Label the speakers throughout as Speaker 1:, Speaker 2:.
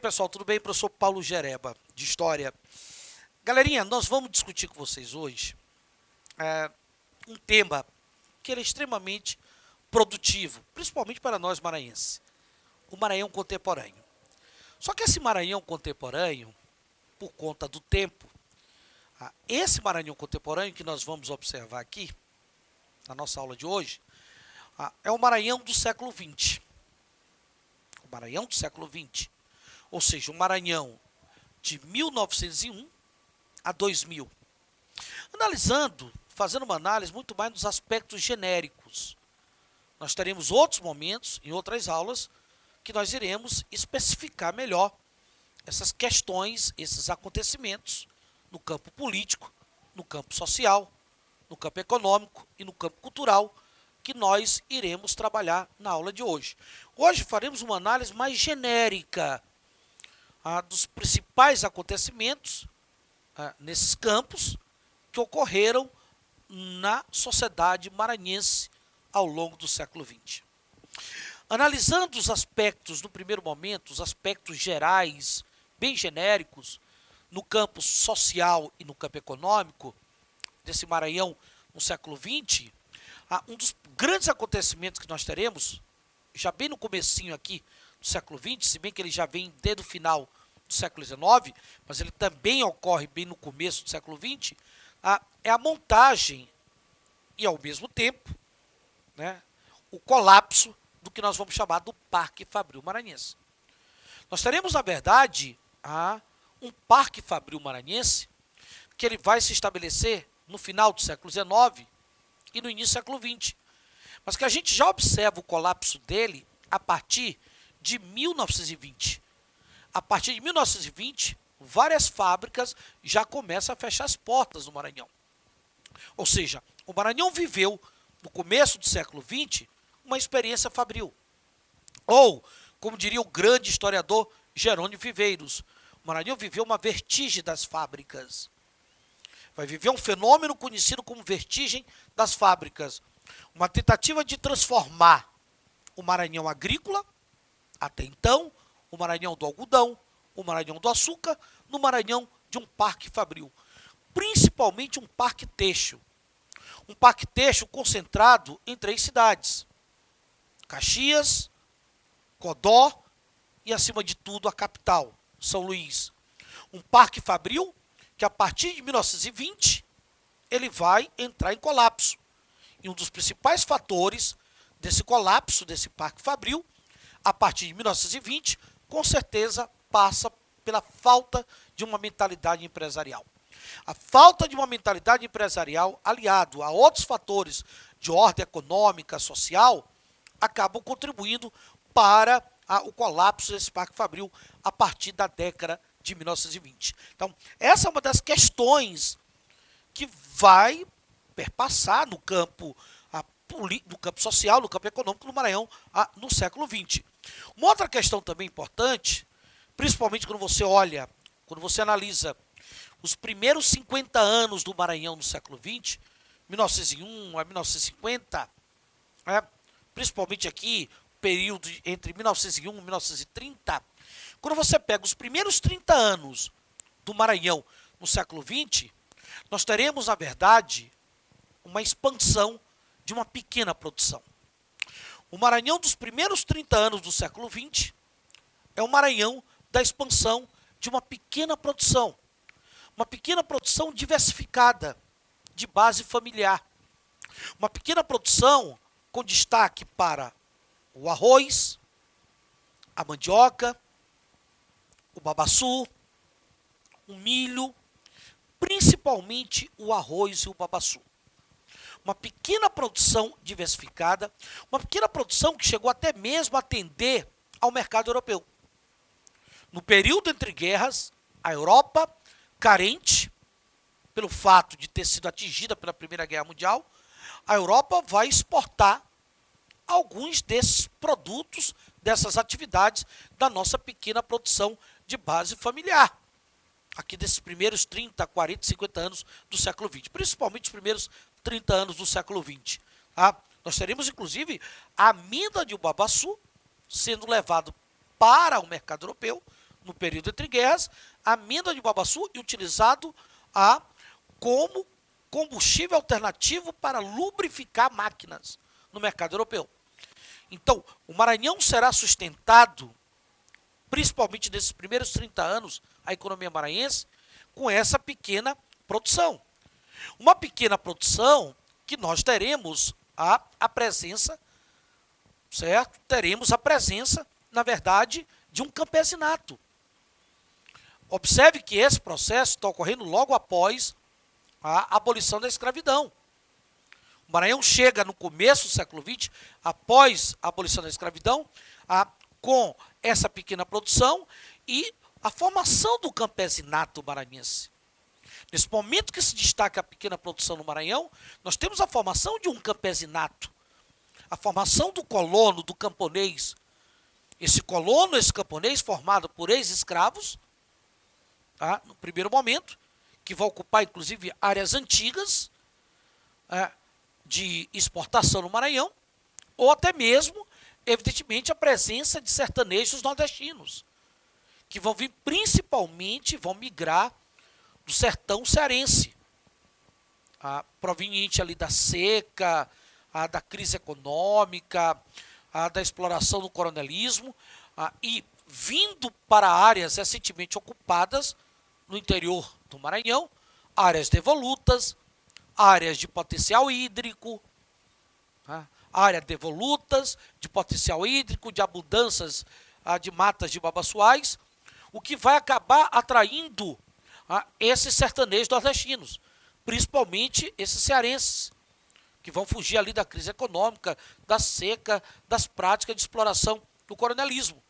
Speaker 1: pessoal, tudo bem? Professor Paulo Gereba, de História. Galerinha, nós vamos discutir com vocês hoje um tema que é extremamente produtivo, principalmente para nós maranhenses, o Maranhão contemporâneo. Só que esse Maranhão contemporâneo, por conta do tempo, esse Maranhão contemporâneo que nós vamos observar aqui, na nossa aula de hoje, é o Maranhão do século XX. O Maranhão do século XX. Ou seja, o Maranhão de 1901 a 2000. Analisando, fazendo uma análise muito mais nos aspectos genéricos. Nós teremos outros momentos, em outras aulas, que nós iremos especificar melhor essas questões, esses acontecimentos no campo político, no campo social, no campo econômico e no campo cultural, que nós iremos trabalhar na aula de hoje. Hoje faremos uma análise mais genérica dos principais acontecimentos nesses campos que ocorreram na sociedade maranhense ao longo do século XX. Analisando os aspectos, no primeiro momento, os aspectos gerais, bem genéricos, no campo social e no campo econômico, desse Maranhão no século XX, um dos grandes acontecimentos que nós teremos, já bem no comecinho aqui do século XX, se bem que ele já vem desde o final do século XIX, mas ele também ocorre bem no começo do século XX, é a montagem e, ao mesmo tempo, o colapso do que nós vamos chamar do Parque Fabril Maranhense. Nós teremos, na verdade, um Parque Fabril Maranhense que ele vai se estabelecer no final do século XIX e no início do século XX, mas que a gente já observa o colapso dele a partir de 1920. A partir de 1920, várias fábricas já começam a fechar as portas no Maranhão. Ou seja, o Maranhão viveu, no começo do século XX, uma experiência fabril. Ou, como diria o grande historiador Jerônimo Viveiros, o Maranhão viveu uma vertigem das fábricas. Vai viver um fenômeno conhecido como vertigem das fábricas. Uma tentativa de transformar o Maranhão agrícola, até então, o Maranhão do algodão, o Maranhão do açúcar, no Maranhão de um parque fabril. Principalmente um parque têxtil. Um parque têxtil concentrado em 3 cidades. Caxias, Codó e, acima de tudo, a capital, São Luís. Um parque fabril que, a partir de 1920, ele vai entrar em colapso. E um dos principais fatores desse colapso, desse parque fabril, a partir de 1920, com certeza passa pela falta de uma mentalidade empresarial. A falta de uma mentalidade empresarial, aliado a outros fatores de ordem econômica, social, acabam contribuindo para o colapso desse parque fabril a partir da década de 1920. Então, essa é uma das questões que vai perpassar no campo social, no campo econômico do Maranhão no século XX. Uma outra questão também importante, principalmente quando você olha, quando você analisa os primeiros 50 anos do Maranhão no século XX, 1901 a 1950, principalmente aqui, período entre 1901 e 1930, quando você pega os primeiros 30 anos do Maranhão no século XX, nós teremos, na verdade, uma expansão de uma pequena produção. O Maranhão dos primeiros 30 anos do século XX é o Maranhão da expansão de uma pequena produção diversificada, de base familiar. Uma pequena produção com destaque para o arroz, a mandioca, o babaçu, o milho, principalmente o arroz e o babaçu. Uma pequena produção diversificada, uma pequena produção que chegou até mesmo a atender ao mercado europeu. No período entre guerras, a Europa, carente, pelo fato de ter sido atingida pela Primeira Guerra Mundial, a Europa vai exportar alguns desses produtos, dessas atividades da nossa pequena produção de base familiar. Aqui desses primeiros 30, 40, 50 anos do século XX, principalmente os primeiros 30 anos do século XX. Nós teremos, inclusive, a amêndoa de babaçu sendo levado para o mercado europeu no período entre guerras, a amêndoa de babaçu e utilizado como combustível alternativo para lubrificar máquinas no mercado europeu. Então, o Maranhão será sustentado, principalmente nesses primeiros 30 anos, a economia maranhense, com essa pequena produção. Uma pequena produção que nós teremos a presença, certo? Teremos a presença, na verdade, de um campesinato. Observe que esse processo está ocorrendo logo após a abolição da escravidão. O Maranhão chega no começo do século XX, após a abolição da escravidão, com essa pequena produção e a formação do campesinato maranhense. Nesse momento que se destaca a pequena produção no Maranhão, nós temos a formação de um campesinato, a formação do colono, do camponês. Esse colono, esse camponês, formado por ex-escravos, no primeiro momento, que vai ocupar, inclusive, áreas antigas de exportação no Maranhão, ou até mesmo, evidentemente, a presença de sertanejos nordestinos, que vão vir principalmente, vão migrar do sertão cearense, proveniente ali da seca, da crise econômica, da exploração do coronelismo, e vindo para áreas recentemente ocupadas no interior do Maranhão, áreas devolutas, áreas de potencial hídrico, áreas devolutas, de potencial hídrico, de abundâncias de matas de babaçuais, o que vai acabar atraindo esses sertanejos nordestinos, principalmente esses cearenses, que vão fugir ali da crise econômica, da seca, das práticas de exploração do coronelismo,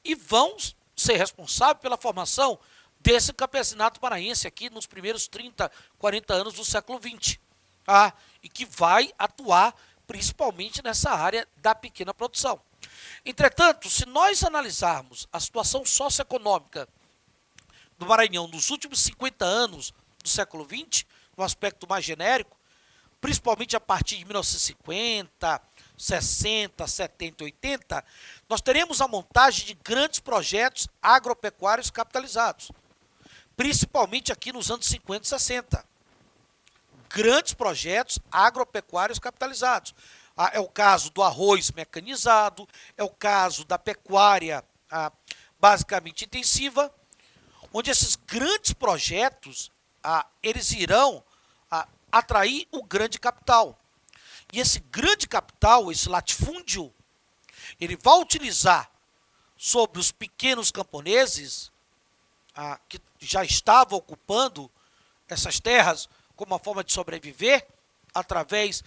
Speaker 1: e vão ser responsáveis pela formação desse campesinato maranhense aqui nos primeiros 30, 40 anos do século XX, e que vai atuar principalmente nessa área da pequena produção. Entretanto, se nós analisarmos a situação socioeconômica do Maranhão nos últimos 50 anos do século XX, no aspecto mais genérico, principalmente a partir de 1950, 60, 70, 80, nós teremos a montagem de grandes projetos agropecuários capitalizados, principalmente aqui nos anos 50 e 60. Grandes projetos agropecuários capitalizados. É o caso do arroz mecanizado, é o caso da pecuária basicamente intensiva, onde esses grandes projetos, eles irão atrair o grande capital. E esse grande capital, esse latifúndio, ele vai utilizar sobre os pequenos camponeses, que já estavam ocupando essas terras como uma forma de sobreviver, através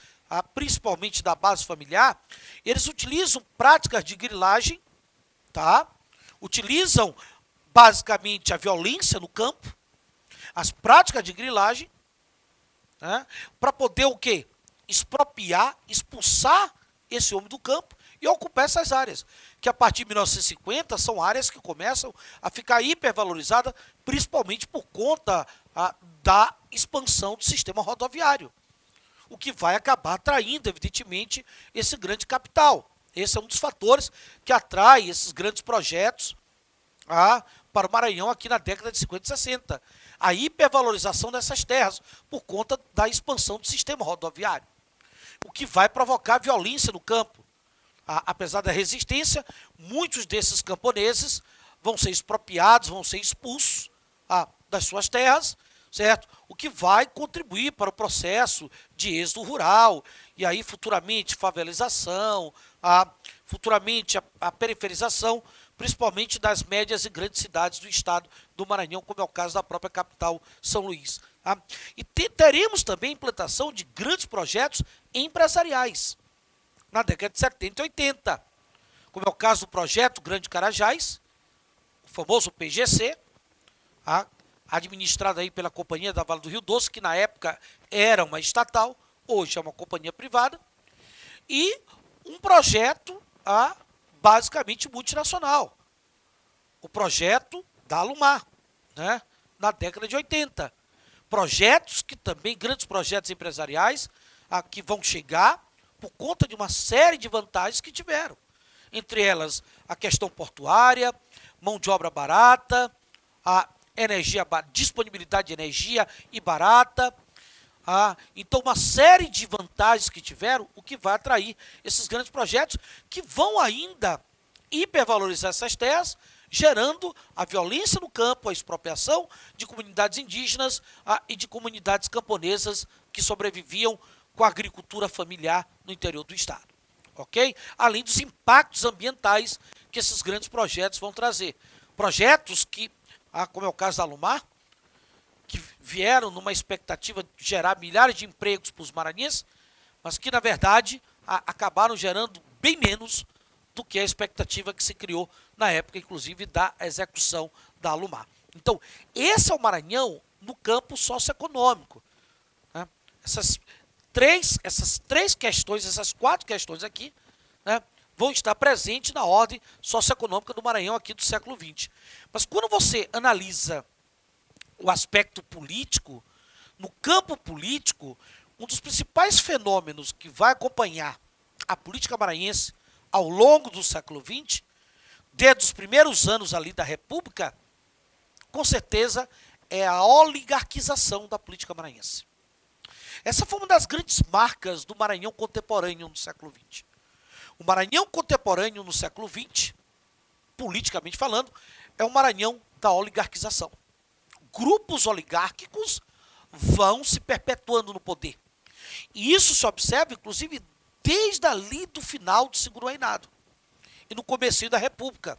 Speaker 1: principalmente da base familiar, eles utilizam práticas de grilagem, utilizam basicamente a violência no campo, as práticas de grilagem, para poder o quê? Expropriar, expulsar esse homem do campo e ocupar essas áreas, que a partir de 1950 são áreas que começam a ficar hipervalorizadas, principalmente por conta da expansão do sistema rodoviário, o que vai acabar atraindo, evidentemente, esse grande capital. Esse é um dos fatores que atrai esses grandes projetos para o Maranhão aqui na década de 50 e 60. A hipervalorização dessas terras por conta da expansão do sistema rodoviário, o que vai provocar violência no campo. Apesar da resistência, muitos desses camponeses vão ser expropriados, vão ser expulsos das suas terras, certo? O que vai contribuir para o processo de êxodo rural, e aí futuramente favelização, futuramente a periferização, principalmente das médias e grandes cidades do estado do Maranhão, como é o caso da própria capital, São Luís. E teremos também a implantação de grandes projetos empresariais na década de 70 e 80, como é o caso do projeto Grande Carajás, o famoso PGC, administrado aí pela Companhia da Vale do Rio Doce, que na época era uma estatal, hoje é uma companhia privada, e um projeto basicamente multinacional, o projeto da Alumar, na década de 80. Projetos que também, grandes projetos empresariais, que vão chegar por conta de uma série de vantagens que tiveram. Entre elas, a questão portuária, mão de obra barata, a disponibilidade de energia e barata. Então, uma série de vantagens que tiveram, o que vai atrair esses grandes projetos que vão ainda hipervalorizar essas terras, gerando a violência no campo, a expropriação de comunidades indígenas e de comunidades camponesas que sobreviviam com a agricultura familiar no interior do estado. Ok? Além dos impactos ambientais que esses grandes projetos vão trazer. Projetos que, como é o caso da Alumar, que vieram numa expectativa de gerar milhares de empregos para os maranhenses, mas que, na verdade, acabaram gerando bem menos do que a expectativa que se criou na época, inclusive, da execução da Alumar. Então, esse é o Maranhão no campo socioeconômico. Né? Essas três questões, essas 4 questões aqui, né, vão estar presentes na ordem socioeconômica do Maranhão aqui do século XX. Mas quando você analisa o aspecto político, no campo político, um dos principais fenômenos que vai acompanhar a política maranhense ao longo do século XX, desde os primeiros anos ali da República, com certeza é a oligarquização da política maranhense. Essa foi uma das grandes marcas do Maranhão contemporâneo no século XX. O Maranhão contemporâneo no século XX, politicamente falando, é o Maranhão da oligarquização. Grupos oligárquicos vão se perpetuando no poder. E isso se observa, inclusive, desde ali do final do segundo reinado e no comecinho da República.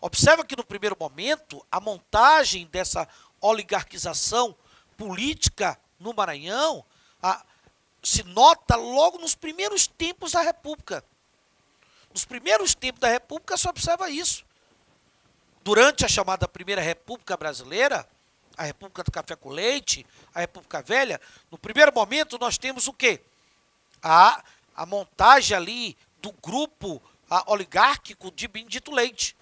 Speaker 1: Observa que no primeiro momento, a montagem dessa oligarquização política no Maranhão se nota logo nos primeiros tempos da República. Nos primeiros tempos da República se observa isso. Durante a chamada Primeira República Brasileira, a República do Café com Leite, a República Velha, no primeiro momento nós temos o quê? A montagem ali do grupo oligárquico de Benedito Leite.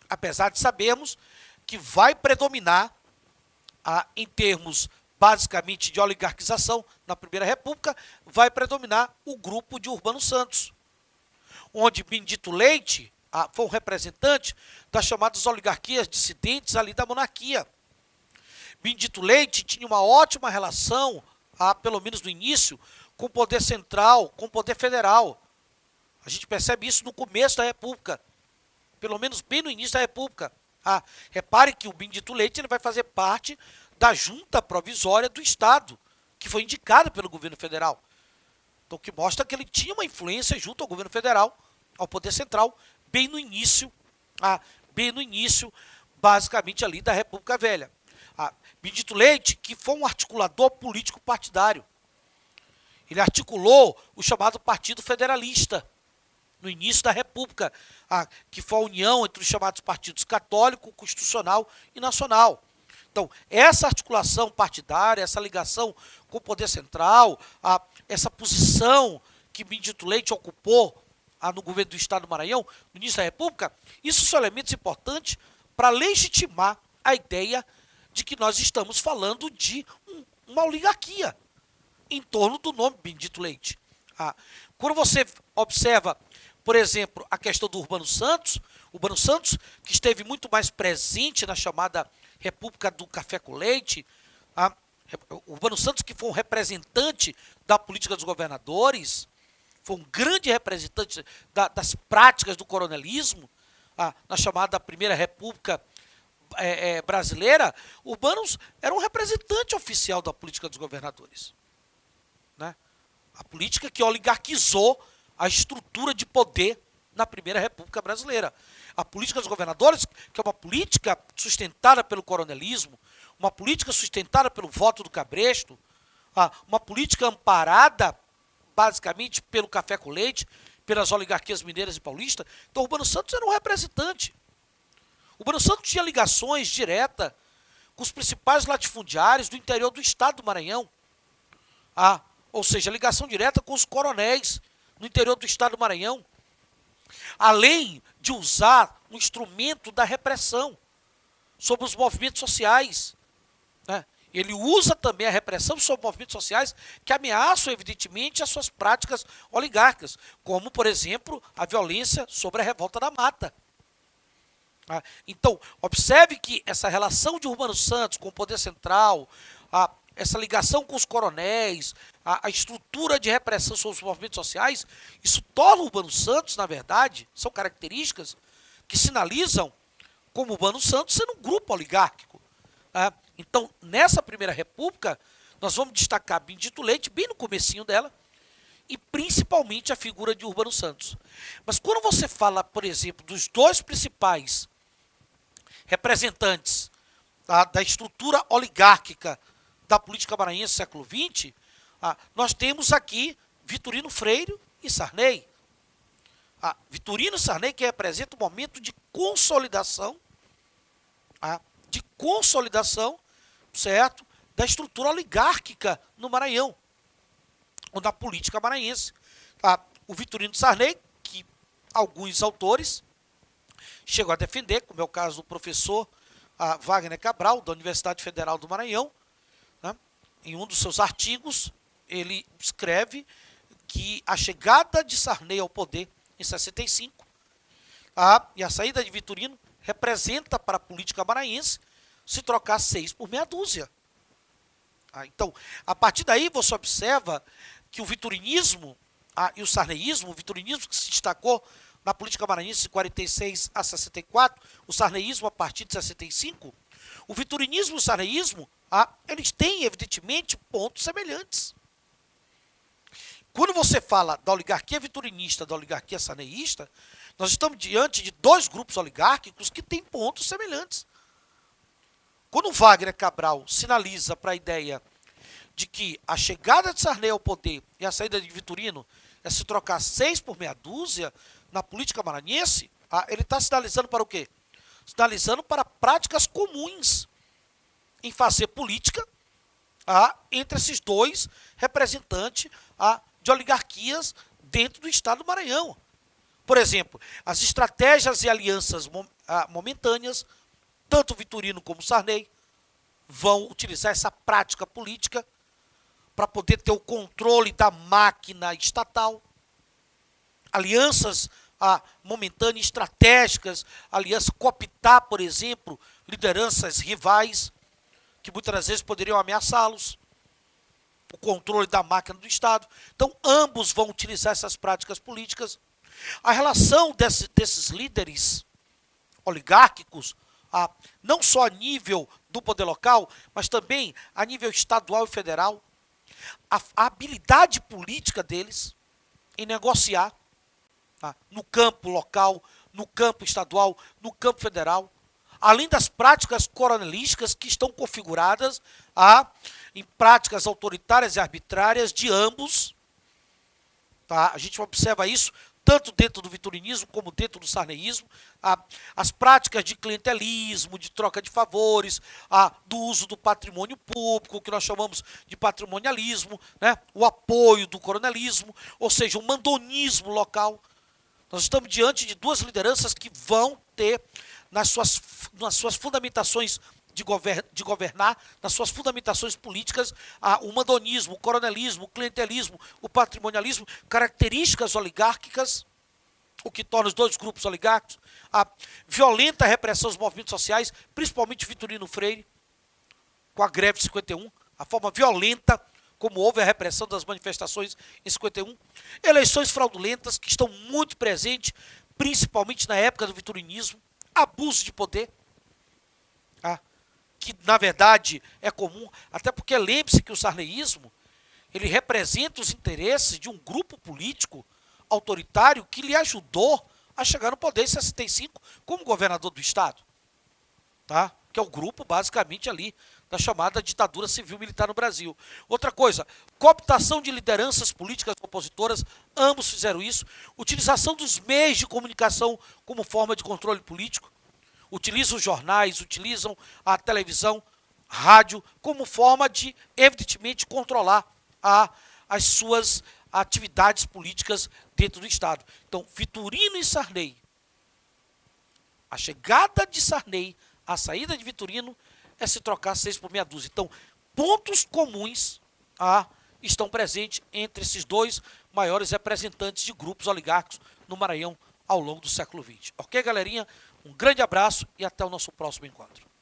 Speaker 1: Apesar de sabermos que vai predominar, em termos basicamente de oligarquização na Primeira República, vai predominar o grupo de Urbano Santos, onde Benedito Leite foi um representante das chamadas oligarquias dissidentes ali da monarquia. Benedito Leite tinha uma ótima relação, pelo menos no início, com o poder central, com o poder federal. A gente percebe isso no começo da República, pelo menos bem no início da República. Repare que o Benedito Leite ele vai fazer parte da junta provisória do Estado, que foi indicada pelo governo federal. Então, que mostra que ele tinha uma influência junto ao governo federal, ao poder central, bem no início, basicamente ali da República Velha. Benedito Leite, que foi um articulador político partidário. Ele articulou o chamado Partido Federalista, no início da República, que foi a união entre os chamados partidos católico, constitucional e nacional. Então, essa articulação partidária, essa ligação com o poder central, essa posição que Benedito Leite ocupou no governo do Estado do Maranhão, no início da República, isso são elementos importantes para legitimar a ideia de que nós estamos falando de uma oligarquia em torno do nome Benedito Leite. Quando você observa, por exemplo, a questão do Urbano Santos, que esteve muito mais presente na chamada República do Café com Leite, Urbano Santos, que foi um representante da política dos governadores, foi um grande representante das práticas do coronelismo, na chamada Primeira República Brasileira. Urbanos era um representante oficial da política dos governadores. Né? A política que oligarquizou a estrutura de poder na Primeira República Brasileira. A política dos governadores, que é uma política sustentada pelo coronelismo, uma política sustentada pelo voto do Cabresto, uma política amparada basicamente pelo café com leite, pelas oligarquias mineiras e paulistas. Então, Urbano Santos era um representante. Urbano Santos tinha ligações diretas com os principais latifundiários do interior do estado do Maranhão. Ou seja, ligação direta com os coronéis no interior do estado do Maranhão. Além de usar um instrumento da repressão sobre os movimentos sociais. Né? Ele usa também a repressão sobre movimentos sociais que ameaçam, evidentemente, as suas práticas oligárquicas, como, por exemplo, a violência sobre a Revolta da Mata. Então, observe que essa relação de Urbano Santos com o poder central, essa ligação com os coronéis, a estrutura de repressão sobre os movimentos sociais, isso torna o Urbano Santos, na verdade, são características que sinalizam como o Urbano Santos sendo um grupo oligárquico. Então, nessa Primeira República, nós vamos destacar Benedito Leite, bem no comecinho dela, e principalmente a figura de Urbano Santos. Mas quando você fala, por exemplo, dos dois principais representantes da estrutura oligárquica da política maranhense do século XX, nós temos aqui Vitorino Freire e Sarney. Vitorino e Sarney que representa um momento de consolidação, certo, da estrutura oligárquica no Maranhão, ou na política maranhense. O Vitorino Sarney, que alguns autores chegam a defender, como é o caso do professor Wagner Cabral, da Universidade Federal do Maranhão, né? Em um dos seus artigos, ele escreve que a chegada de Sarney ao poder em 65 e a saída de Vitorino representa para a política maranhense se trocar 6 por meia dúzia. Então, a partir daí você observa que o vitorinismo e o sarneísmo, o vitorinismo que se destacou na política maranhense de 46 a 64, o sarneísmo a partir de 65, o vitorinismo e o sarneísmo, eles têm, evidentemente, pontos semelhantes. Quando você fala da oligarquia vitorinista, da oligarquia sarneísta, nós estamos diante de dois grupos oligárquicos que têm pontos semelhantes. Quando o Wagner Cabral sinaliza para a ideia de que a chegada de Sarney ao poder e a saída de Vitorino é se trocar 6 por meia dúzia na política maranhense, ele está sinalizando para o quê? Sinalizando para práticas comuns em fazer política entre esses dois representantes de oligarquias dentro do estado do Maranhão. Por exemplo, as estratégias e alianças momentâneas, tanto Vitorino como Sarney vão utilizar essa prática política para poder ter o controle da máquina estatal. Alianças momentâneas, estratégicas, alianças cooptar, por exemplo, lideranças rivais, que muitas vezes poderiam ameaçá-los, o controle da máquina do Estado. Então, ambos vão utilizar essas práticas políticas. A relação desses líderes oligárquicos, não só a nível do poder local, mas também a nível estadual e federal, a habilidade política deles em negociar no campo local, no campo estadual, no campo federal, além das práticas coronelísticas que estão configuradas em práticas autoritárias e arbitrárias de ambos. A gente observa isso tanto dentro do vitorinismo como dentro do sarneísmo, as práticas de clientelismo, de troca de favores, do uso do patrimônio público, que nós chamamos de patrimonialismo, né? O apoio do coronelismo, ou seja, o mandonismo local. Nós estamos diante de duas lideranças que vão ter, nas suas fundamentações de governar, nas suas fundamentações políticas, o mandonismo, o coronelismo, o clientelismo, o patrimonialismo, características oligárquicas, o que torna os dois grupos oligárquicos, a violenta repressão aos movimentos sociais, principalmente Vitorino Freire, com a greve de 51, a forma violenta como houve a repressão das manifestações em 51, eleições fraudulentas que estão muito presentes, principalmente na época do vitorinismo, abuso de poder, que na verdade é comum, até porque lembre-se que o sarneísmo, ele representa os interesses de um grupo político autoritário que lhe ajudou a chegar no poder em 65 como governador do estado, que é o grupo basicamente ali da chamada ditadura civil-militar no Brasil. Outra coisa, cooptação de lideranças políticas opositoras, ambos fizeram isso, utilização dos meios de comunicação como forma de controle político, utilizam os jornais, utilizam a televisão, rádio, como forma de, evidentemente, controlar as suas atividades políticas dentro do Estado. Então, Vitorino e Sarney, a chegada de Sarney, a saída de Vitorino, é se trocar 6 por meia dúzia. Então, pontos comuns estão presentes entre esses dois maiores representantes de grupos oligárquicos no Maranhão ao longo do século XX. Ok, galerinha? Um grande abraço e até o nosso próximo encontro.